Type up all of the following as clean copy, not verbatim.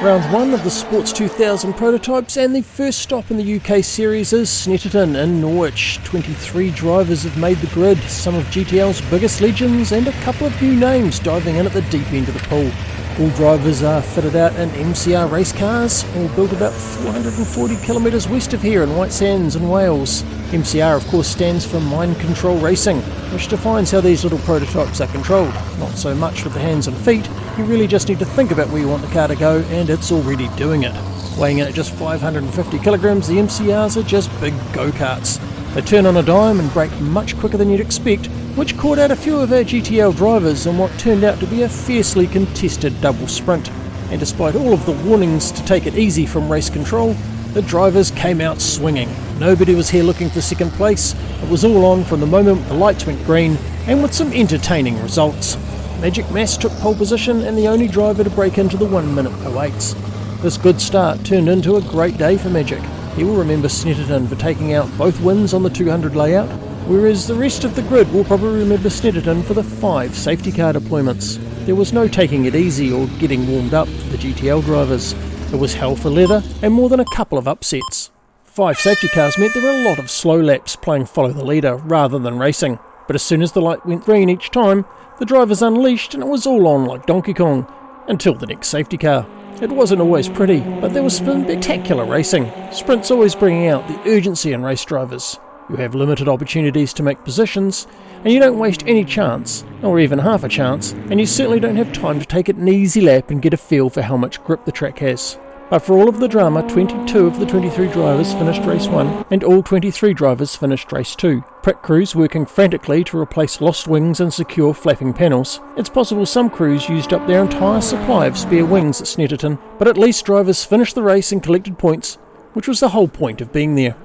Round 1 of the Sports 2000 prototypes, and the first stop in the UK series is Snetterton in Norwich. 23 drivers have made the grid, some of GTL's biggest legends and a couple of new names diving in at the deep end of the pool. All drivers are fitted out in MCR race cars, all built about 440 kilometres west of here in White Sands in Wales. MCR of course stands for Mind Control Racing, which defines how these little prototypes are controlled. Not so much with the hands and feet, you really just need to think about where you want the car to go and it's already doing it. Weighing in at just 550 kilograms, the MCRs are just big go-karts. They turn on a dime and brake much quicker than you'd expect, which caught out a few of our GTL drivers in what turned out to be a fiercely contested double sprint. And despite all of the warnings to take it easy from race control, the drivers came out swinging. Nobody was here looking for second place. It was all on from the moment the lights went green, and with some entertaining results. Magic Mass took pole position and the only driver to break into the 1 minute 08s. This good start turned into a great day for Magic. He will remember Snetterton for taking out both wins on the 200 layout, whereas the rest of the grid will probably remember Snetterton for the 5 safety car deployments. There was no taking it easy or getting warmed up for the GTL drivers. It was hell for leather and more than a couple of upsets. 5 safety cars meant there were a lot of slow laps playing follow the leader rather than racing, but as soon as the light went green each time, the drivers unleashed and it was all on like Donkey Kong, until the next safety car. It wasn't always pretty, but there was spectacular racing. Sprints always bringing out the urgency in race drivers. You have limited opportunities to make positions, and you don't waste any chance, or even half a chance, and you certainly don't have time to take it an easy lap and get a feel for how much grip the track has. But for all of the drama, 22 of the 23 drivers finished race 1, and all 23 drivers finished race 2. Pit crews working frantically to replace lost wings and secure flapping panels. It's possible some crews used up their entire supply of spare wings at Snetterton, but at least drivers finished the race and collected points, which was the whole point of being there.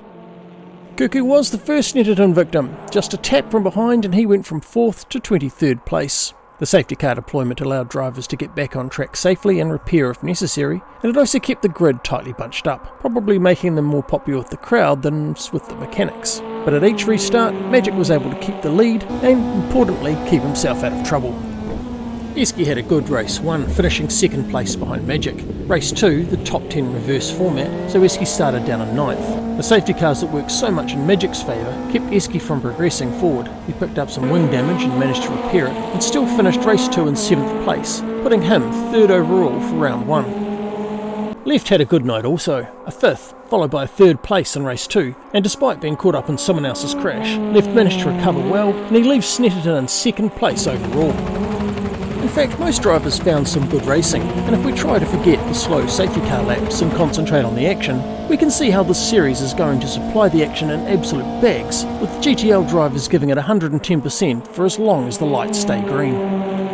Cuckoo was the first Snetterton victim, just a tap from behind and he went from 4th to 23rd place. The safety car deployment allowed drivers to get back on track safely and repair if necessary, and it also kept the grid tightly bunched up, probably making them more popular with the crowd than with the mechanics. But at each restart, Magic was able to keep the lead and, importantly, keep himself out of trouble. Eski had a good race 1, finishing 2nd place behind Magic. Race 2, the top 10 reverse format, so Eski started down in 9th. The safety cars that worked so much in Magic's favour kept Eski from progressing forward. He picked up some wing damage and managed to repair it, and still finished race 2 in 7th place, putting him 3rd overall for round 1. Left had a good night also, a 5th, followed by a 3rd place in race 2, and despite being caught up in someone else's crash, Left managed to recover well, and he leaves Snetterton in 2nd place overall. In fact, most drivers found some good racing, and if we try to forget the slow safety car laps and concentrate on the action, we can see how this series is going to supply the action in absolute bags, with GTL drivers giving it 110% for as long as the lights stay green.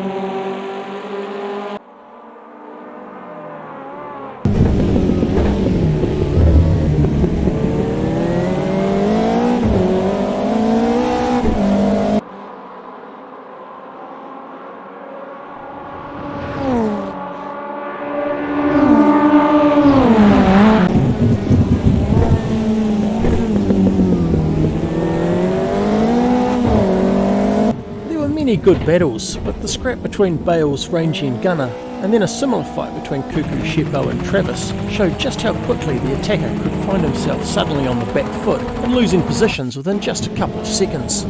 Many good battles, but the scrap between Bales, Rangy and Gunner, and then a similar fight between Cuckoo, Sheppo and Travis showed just how quickly the attacker could find himself suddenly on the back foot and losing positions within just a couple of seconds.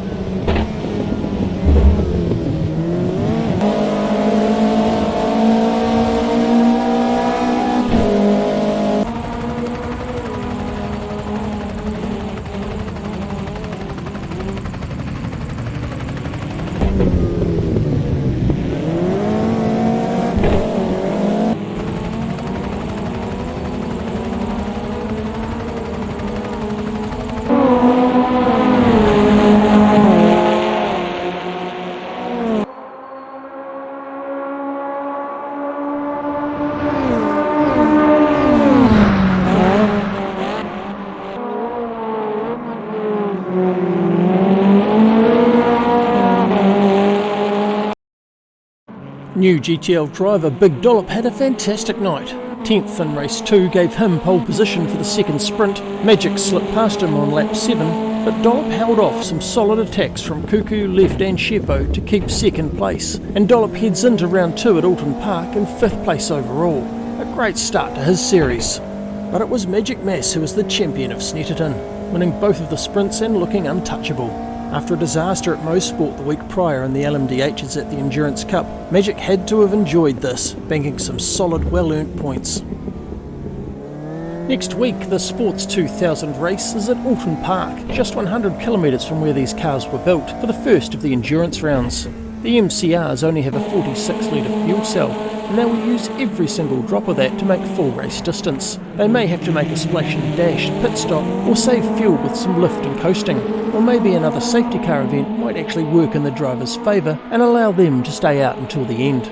New GTL driver Big Dollop had a fantastic night. 10th in race 2 gave him pole position for the second sprint. Magic slipped past him on lap 7, but Dollop held off some solid attacks from Cuckoo, Left and Sheppo to keep second place, and Dollop heads into round 2 at Alton Park in 5th place overall. A great start to his series. But it was Magic Mass who was the champion of Snetterton, winning both of the sprints and looking untouchable. After a disaster at Mosport the week prior in the LMDHs at the Endurance Cup, Magic had to have enjoyed this, banking some solid, well-earned points. Next week, the Sports 2000 race is at Alton Park, just 100 kilometres from where these cars were built, for the first of the endurance rounds. The MCRs only have a 46 litre fuel cell, and they will use every single drop of that to make full race distance. They may have to make a splash and dash, pit stop, or save fuel with some lift and coasting, or maybe another safety car event might actually work in the driver's favour and allow them to stay out until the end.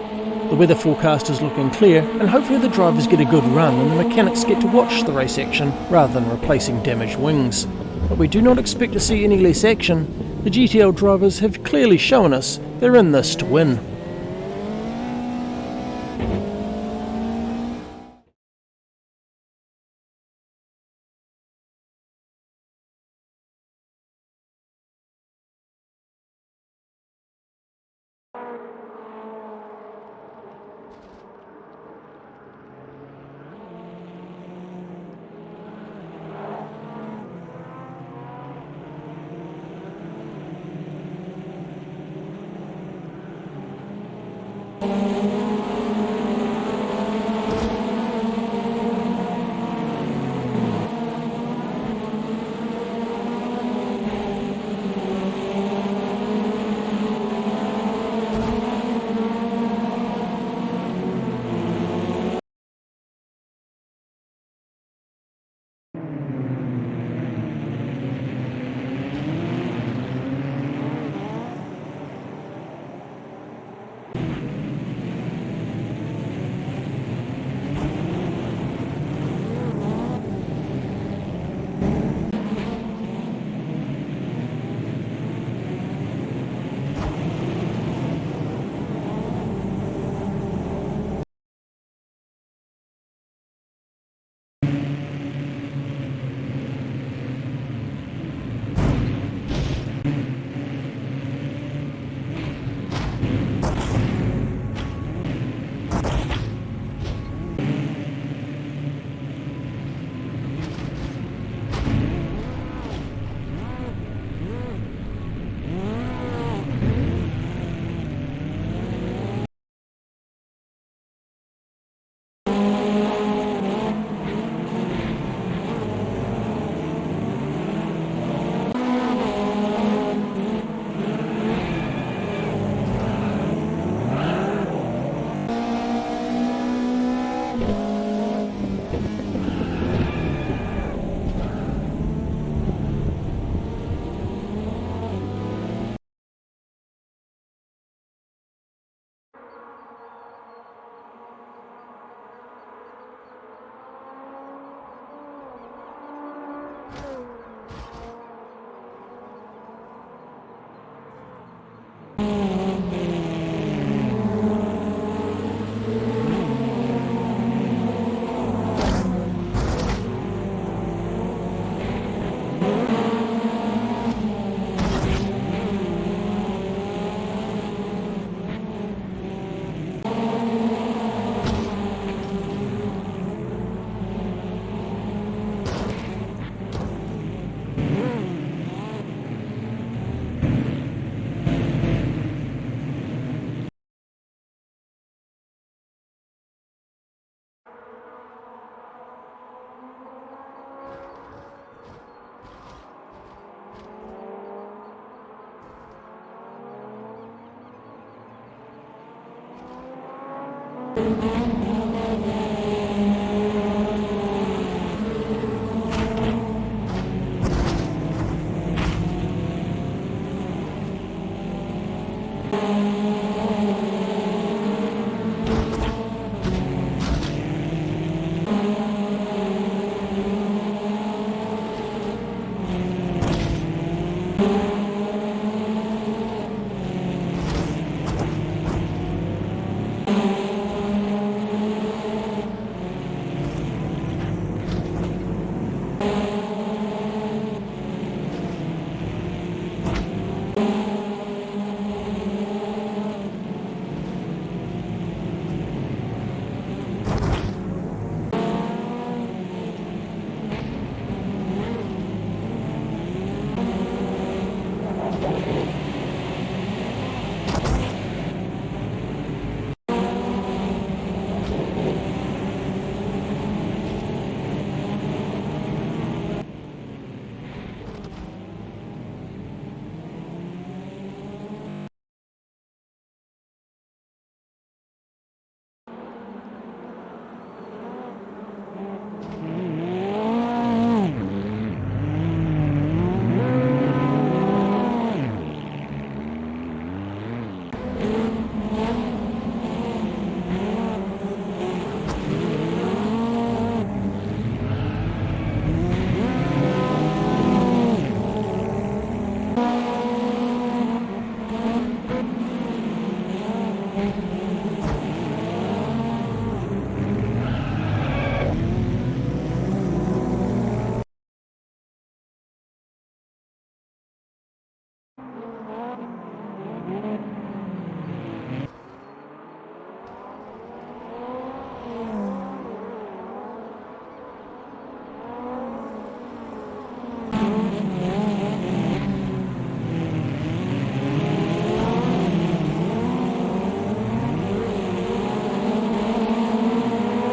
The weather forecast is looking clear, and hopefully the drivers get a good run and the mechanics get to watch the race action rather than replacing damaged wings. But we do not expect to see any less action. The GTL drivers have clearly shown us they're in this to win.